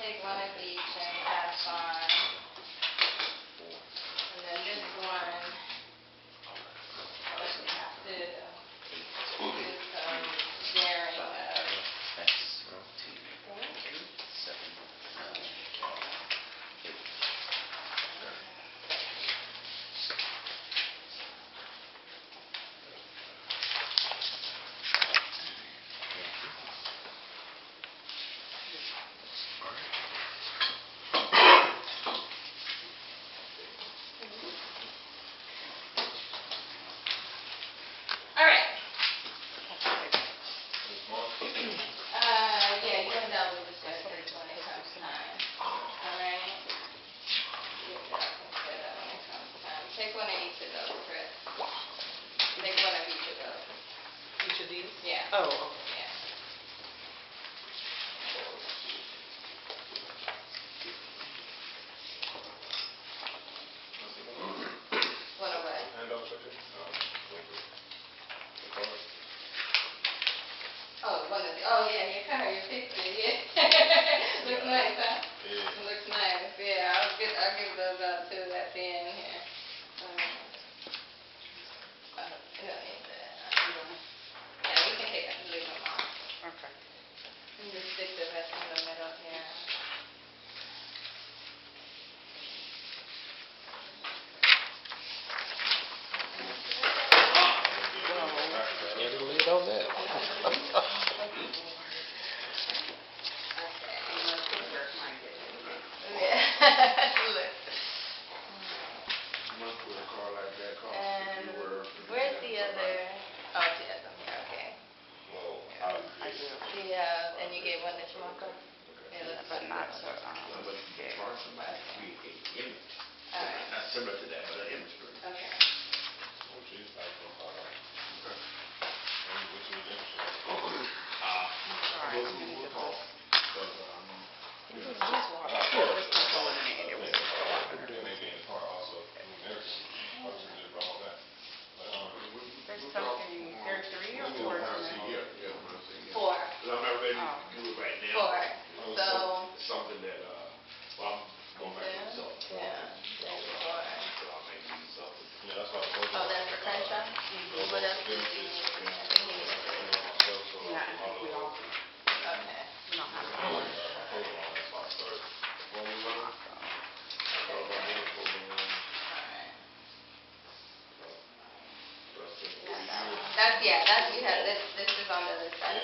take one of each and pass on. And then this one, what we have to do some sharing of. Yeah, you and Del will discuss this when it comes time. Alright? Yeah, consider that when it comes time. Take one of each of those, Chris. Take one of each of those. Each of these? Yeah. Oh, okay. Yeah. What away? Oh, yeah, your car, your picture, yeah. Looks nice, huh? Yeah. Looks nice, yeah. I'll give those out too at the end here. You don't need that. Yeah, we can take them and leave them on. Okay. And just stick the rest in the middle here. On that. And where's the other? Oh, she has them here. Okay. I do. And you gave one to Shimoko? But not to, yeah. All right. Not similar to that, but an image group. Okay. Sorry, I'm gonna get this. This water. This is going in. It was just water. There's something, there are 3 or 4 in there? 4. Because I'm not ready to do it right now. 4. So. It's something that, well, I'm going back to the self. Yeah. There's 4. So I'll make these something. Oh, that's for Crenshaw? What else did you need? I think you needed 3. Yeah, I think we all, Okay. we don't have to. That's you have this is on the other side. I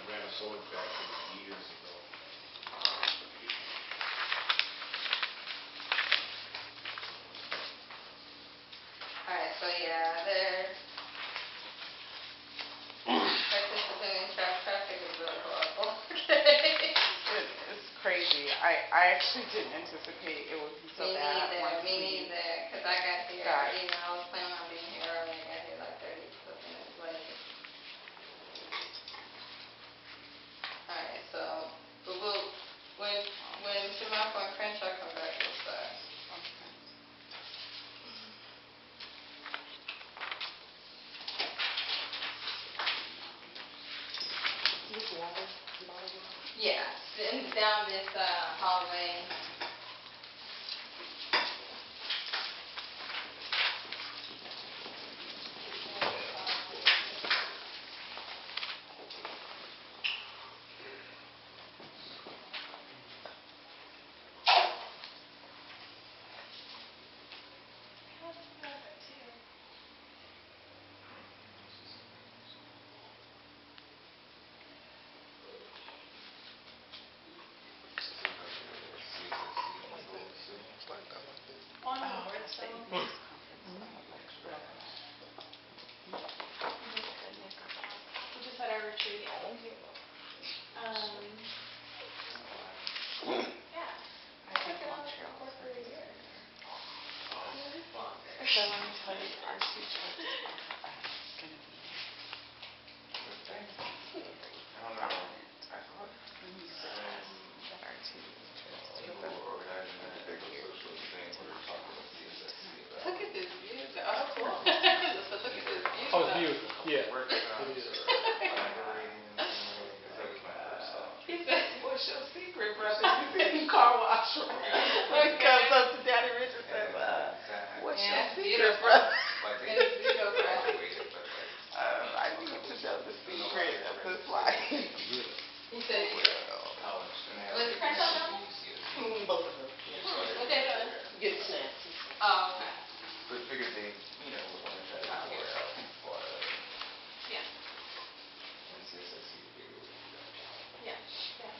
ran a sewing factory years ago. Alright, so yeah, they're participating in traffic is really horrible. It's crazy. I actually didn't anticipate it would be so bad. Me neither, because I got here, I was planning on being here early, I got here like 30 minutes late. Alright, so, when Shimako and Crenshaw come back, we'll start. Yeah, sitting down this hallway. We just had our retreat. Yeah. I think Montreal is for a year. So let me tell you, our two trips are going to be I thought when you said that our two trips to the Look at this view. Oh, cool. Look at this view. Oh, it's beautiful. Yeah, it is. what's your secret, brother? You see him car wash. He comes up to Daddy Rich and says, what's your secret, brother? I need to know the secret of this life. You said was it French on Both of them. what they doing? Getting snacks. Oh, okay. But figured they, would want to try to Oh, work out for Yeah. NCSSC to be able to do that. Yeah, yeah.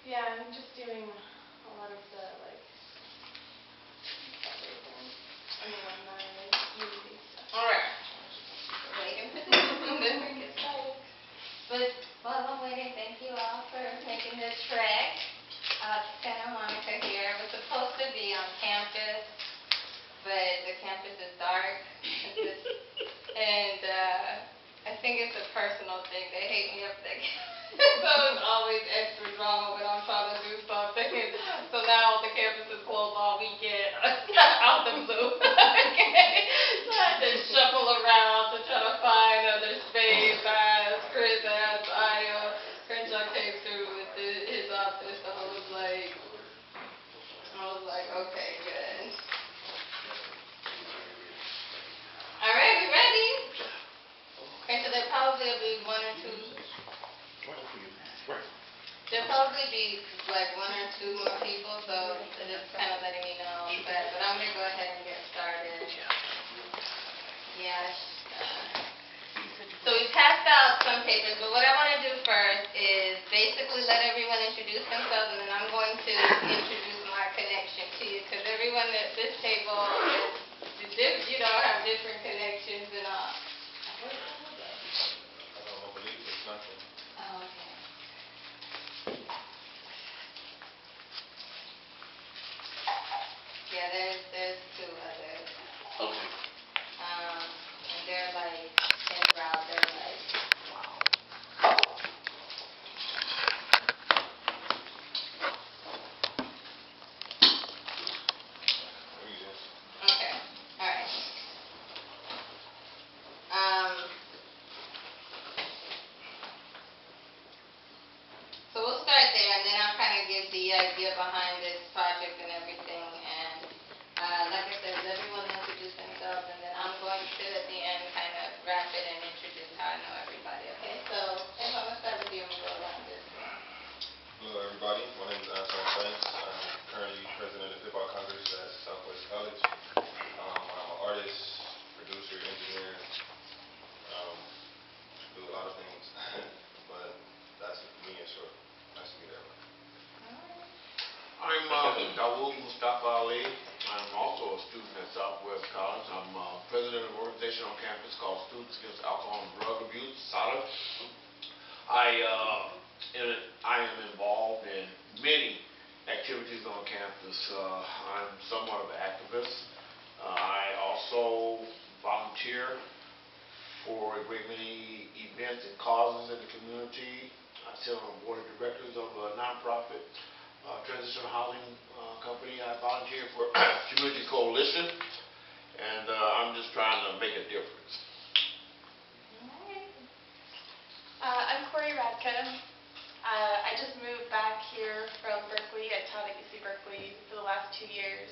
Yeah, I'm just doing a lot of the, like, fundraising. I mean, on my community stuff. All right. Waiting for this, and then we get started. But while I'm waiting, thank you all for making the trek out to Santa Monica here. It was supposed to be on campus, but the campus is dark. And I think it's a personal thing. They hate me up there. So it's always extra drama when I'm trying to do something. So now the campus is closed all weekend. Out the blue. Okay. So I had to shuffle around to try to find other space. I asked Chris, I asked Io. Crenshaw came through with his office. So I was like, okay, good. All right, we ready? Okay, so there'll probably be one or two. There'll probably be like one or two more people, so it's kind of letting me know. But I'm gonna go ahead and get started. Yes. So we passed out some papers, but what I want to do first is basically let everyone introduce themselves, and then I'm going to introduce my connection to you, because everyone at this table is, have different connections and all. I don't believe it's nothing. Oh, okay. Yeah, there's two others. Okay. And they're like in route, they're like, wow. Okay, all right. So we'll start there, and then I'll kind of give the idea behind this project and everything. And like I said, let everyone introduce themselves, and then I'm going to, at the end, kind of wrap it and introduce how I know everybody. Okay, so I'm going to start with you and we'll go around this way. Hello everybody, my name is Anton Banks. I'm currently president of Hip Hop Congress at Southwest College. I'm an artist, producer, engineer, do a lot of things, but that's me in short. Nice to meet everyone. I'm Dawood Mustafa Ali. I'm also a student at Southwest College. I'm president of an organization on campus called Students Against Alcohol and Drug Abuse, SADA. I am involved in many activities on campus. I'm somewhat of an activist. I also volunteer for a great many events and causes in the community. I sit on the board of directors of a nonprofit transitional housing company. I volunteer for Community Coalition, and I'm just trying to make a difference. I'm Corey Radka. I just moved back here from Berkeley. I taught at UC Berkeley for the last 2 years.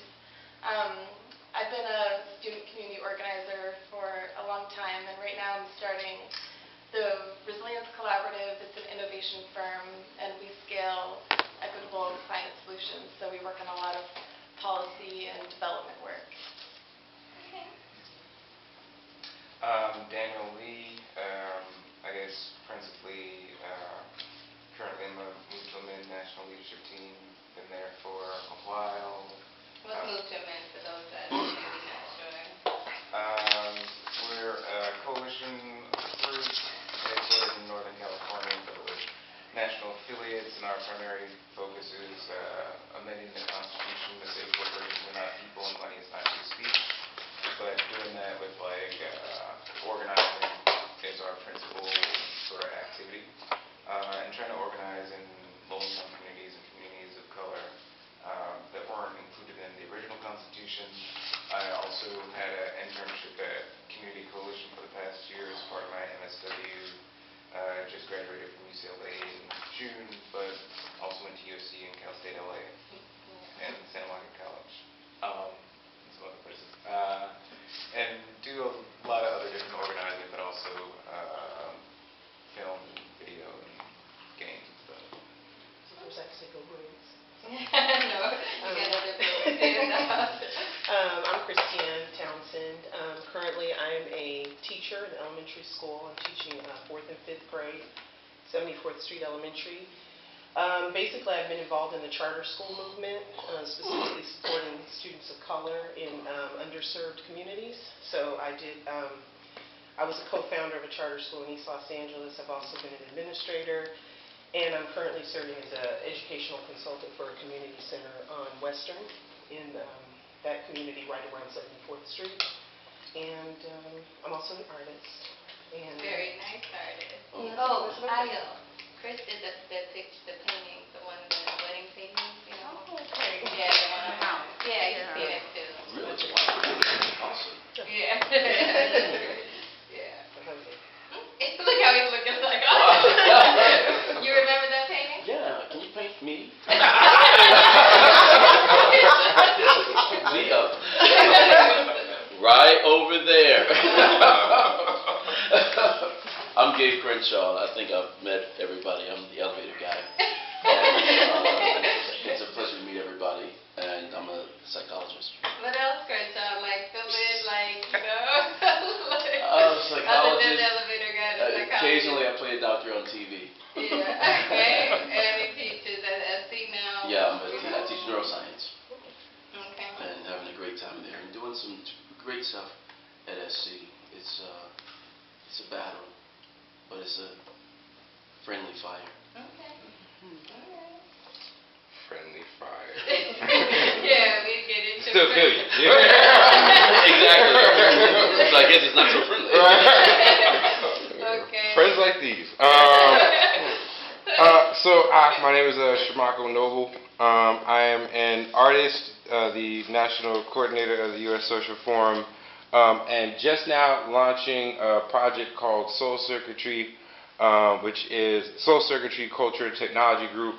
I've been a student community organizer for a long time, and right now I'm starting the Resilience Collaborative. It's an innovation firm, and we scale equitable climate solutions. So we work on a lot of policy and development work. Okay. Daniel Lee, I guess principally, currently I'm a Move to Amend National Leadership Team. Been there for a while. What's Move to Amend for those that maybe not sure? We're a coalition group headquartered in Northern California, but with national affiliates, and our primary focus is amending the Constitution to say corporations are not people and money is not free speech. But doing that with organizing is our principal sort of activity, and trying to organize in low-income communities and communities of color that weren't included in the original Constitution. I also had an internship at Community Coalition for the past year as part of my MSW. Just graduated from UCLA in June, but a teacher in elementary school. I'm teaching 4th and 5th grade, 74th Street Elementary. Basically, I've been involved in the charter school movement, specifically supporting students of color in underserved communities. So I was a co-founder of a charter school in East Los Angeles. I've also been an administrator, and I'm currently serving as an educational consultant for a community center on Western in that community right around 74th Street. And I'm also an artist. And Very nice artist. Oh, Ayo. Chris did the painting, the wedding painting, you know? Oh, okay. Yeah, the one on the house. Yeah, you see that too. Really? Awesome. Yeah. Yeah. Look how he's looking like, oh. You remember that painting? Yeah, can you paint me? Right over there. I'm Gabe Crenshaw. I think I've met everybody. I'm the elevator guy. And, it's a pleasure to meet everybody. And I'm a psychologist. What else, Crenshaw? Like Philip, like, you know? Psychologist. Other than the elevator guy, the psychologist. Occasionally I play a doctor on TV. Yeah, okay. And he teaches at SC now. Yeah, I teach neuroscience. Okay. And having a great time there and doing some great stuff at SC. It's a battle, but it's a friendly fire. Okay. All right. Friendly fire. Yeah, we get into Still feel you. Exactly. So I guess it's not so friendly. Okay. Friends like these. My name is Shamako Noble. I am an artist, the national coordinator of the U.S. Social Forum, and just now launching a project called Soul Circuitry, which is Soul Circuitry Culture and Technology Group,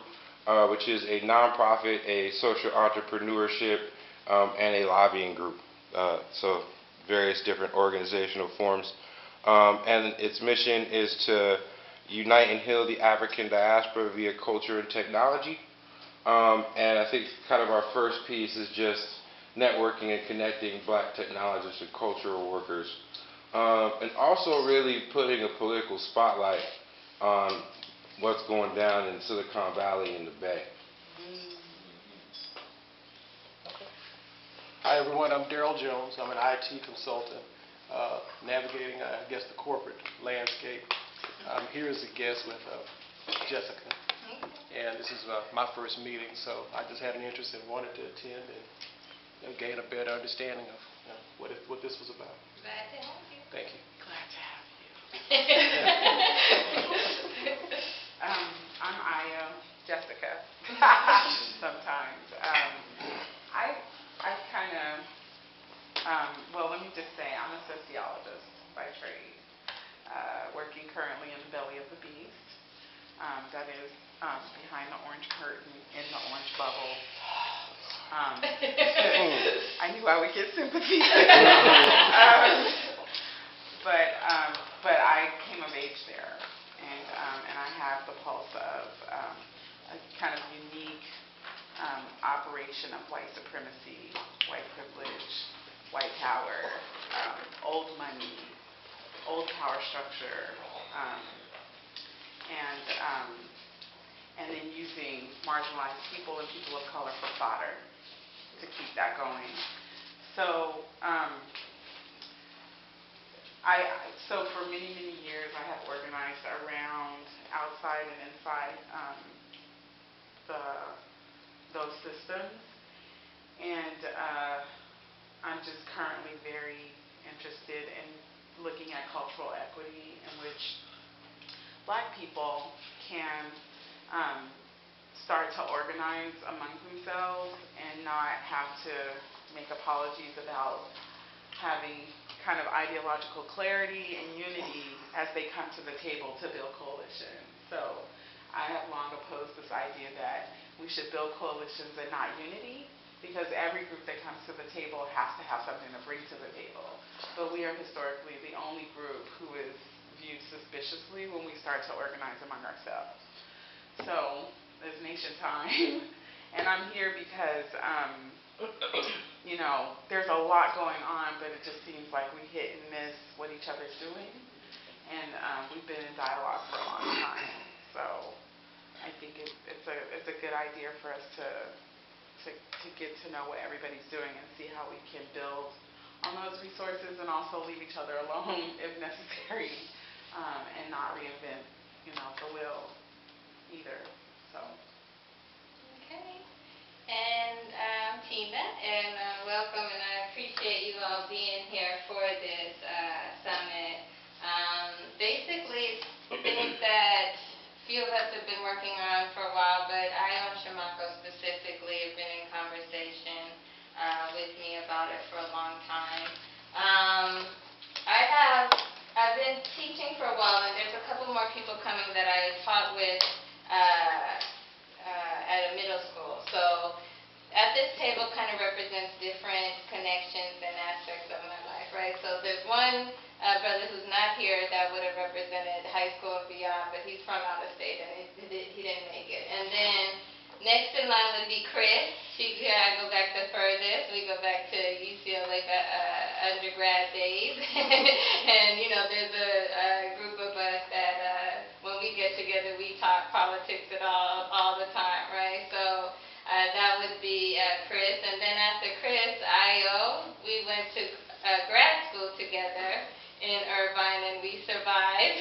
which is a nonprofit, a social entrepreneurship, and a lobbying group. So various different organizational forms. And its mission is to unite and heal the African diaspora via culture and technology. And I think kind of our first piece is just networking and connecting black technologists and cultural workers. And also really putting a political spotlight on what's going down in Silicon Valley and the Bay. Hi everyone, I'm Daryl Jones. I'm an IT consultant navigating, I guess, the corporate landscape. I'm here as a guest with Jessica, and this is my first meeting, so I just had an interest and wanted to attend and gain a better understanding of what this was about. Glad to have you. Thank you. Glad to have you. I'm Ayo, Jessica. Sometimes. I kind of, well, let me just say, I'm a sociologist by trade, working currently in the belly of the beast. That is behind the orange curtain, in the orange bubble. I knew I would get sympathy. But I came of age there, and I have the pulse of a kind of unique operation of white supremacy, white privilege, white power, old money, old power structure, and then using marginalized people and people of color for fodder to keep that going. So so for many, many years I have organized around outside and inside those systems, and I'm just currently very interested in looking at cultural equity in which Black people can start to organize among themselves and not have to make apologies about having kind of ideological clarity and unity as they come to the table to build coalitions. So I have long opposed this idea that we should build coalitions and not unity, because every group that comes to the table has to have something to bring to the table. But we are historically the only group who is viewed suspiciously when we start to organize among ourselves. So it's nation time, and I'm here because there's a lot going on, but it just seems like we hit and miss what each other's doing. And we've been in dialogue for a long time. So I think it's a good idea for us to get to know what everybody's doing and see how we can build on those resources and also leave each other alone if necessary, and not reinvent, the wheel either. So. Okay. And Tina, and welcome, and I appreciate you all being here for this summit. Basically, it's things that few of us have been working on for a while, but I on Shamako specifically have been in conversation with me about it for a long time. I've been teaching for a while, and there's a couple more people coming that I taught with at a middle school. So at this table kind of represents different connections and aspects of my life, right? So there's one brother who's not here that would have represented high school and beyond, but he's from out of state and he didn't make it. And then next in line would be Chris. I go back the furthest. We go back to UCLA undergrad days. And, there's a group of us that when we get together, we talk politics all the time, right? So that would be Chris. And then after Chris, Io, we went to grad school together in Irvine, and we survived.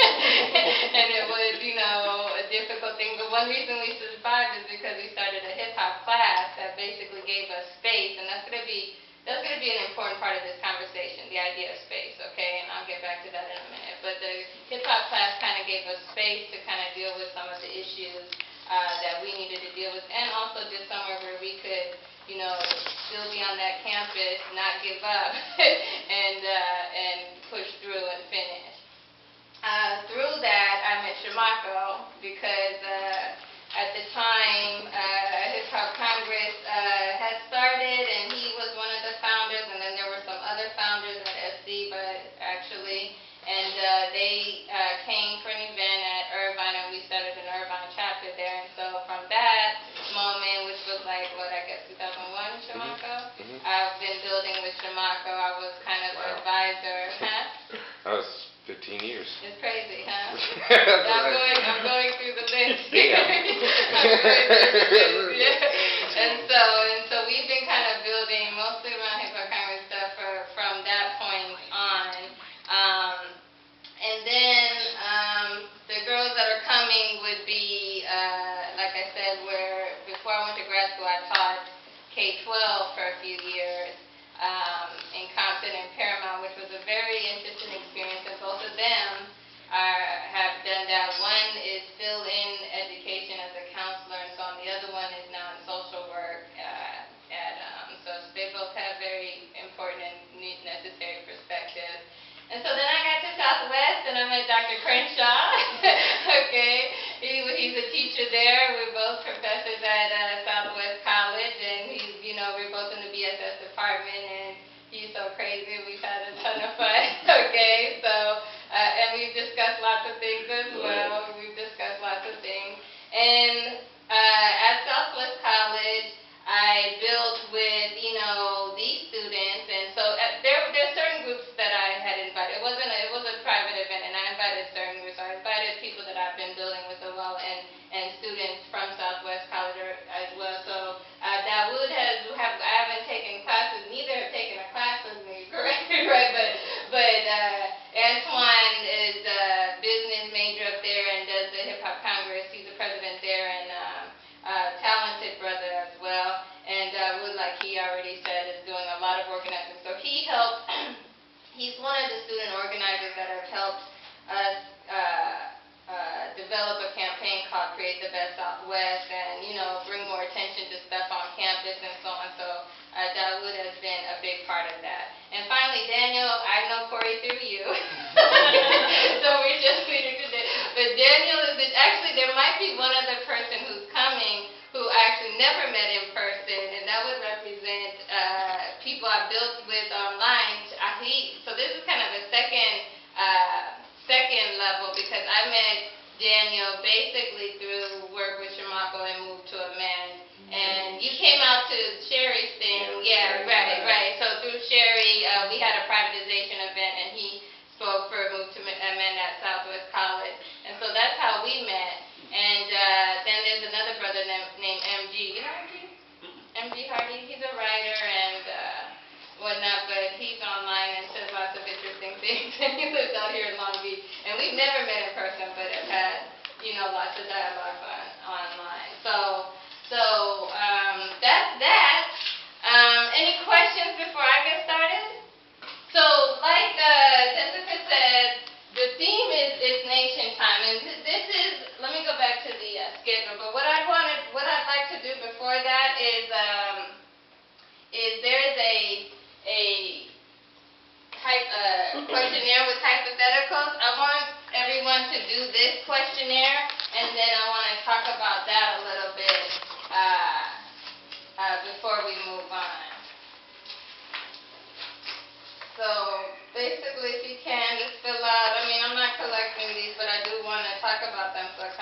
And it was, a difficult thing. But one reason we survived is because we started a hip-hop class that basically gave us space, and that's going to be an important part of this conversation, the idea of space, okay? And I'll get back to that in a minute. But the hip-hop class kind of gave us space to kind of deal with some of the issues that we needed to deal with, and also just somewhere where we could, still be on that campus, not give up, and push through and finish. Through that, I met Shamako because at the time, Hip Hop Congress had started, and he was one of the founders, and then there were some other founders at SC, and they came for an event at Irvine, and we started an Irvine chapter there. And so from that moment, which was like, 2001, Shamako? Mm-hmm. I've been building with Shamako. I was kind of an advisor. Huh? That was 15 years. It's crazy, huh? Right. I'm going through the list. Yeah. I'm going through the list, yeah. And so we've been kind of building mostly around Hip Hop Congress stuff from that point on. And then the girls that are coming would be, like I said, where before I went to grad school, I taught K-12 for a few years in Compton and Paramount, which was a very interesting experience. And both of them have done that. One is still in education as a counselor, and so on. The other one is now in social work so they both have very important and necessary perspectives. And so then I got to Southwest, and I met Dr. Crenshaw, okay? He's a teacher there. We're both professors at Southwest College, and we're both in the BSS department, and he's so crazy. We've had a ton of fun, okay? So, and we've discussed lots of things as well. We've discussed lots of things. And at Southwest College, I built with, these students, and so there's certain groups that I had invited. It was a private event, and I invited certain groups. So I invited people that I've been building with as well, and students from Southwest College as well. So Dawood I haven't taken classes, neither have taken a class with me, correct? Right, but Antoine is a business major up there and does the Hip Hop Congress. He's the president there, and talented brother as well. And Wood, like he already said, is doing a lot of organizing. So he helped, he's one of the student organizers that have helped us develop a campaign called Create the Best Southwest and, bring more attention to stuff on campus and so on. So Dawood has been a big part of that. And finally, Daniel, I know Corey through you. So we're just meeting today. But Daniel actually, there might be one other person who's coming who I actually never met in person, and that would represent people I built with online. So this is kind of the second level, because I met Daniel basically through work with Shamako and moved to a man. And you came out to Sherry's thing. Yeah, right. So through Sherry, we had a privatization event, and he spoke for Move to Amend at Southwest College. And so that's how we met. And then there's another brother named MG. You know MG? MG Hardy. He's a writer and whatnot, but he's online and says lots of interesting things. And he lives out here in Long Beach. And we've never met in person, but have had, lots of dialogue online. So that's that. Any questions before I get started? So, like Jessica said, the theme is Nation Time, and this is. Let me go back to the schedule. But what I'd like to do before that is there is a type questionnaire with hypotheticals. I want everyone to do this questionnaire, and then I want to talk about that a little bit before we move on. So basically, if you can, just fill out. I mean, I'm not collecting these, but I do want to talk about them, so I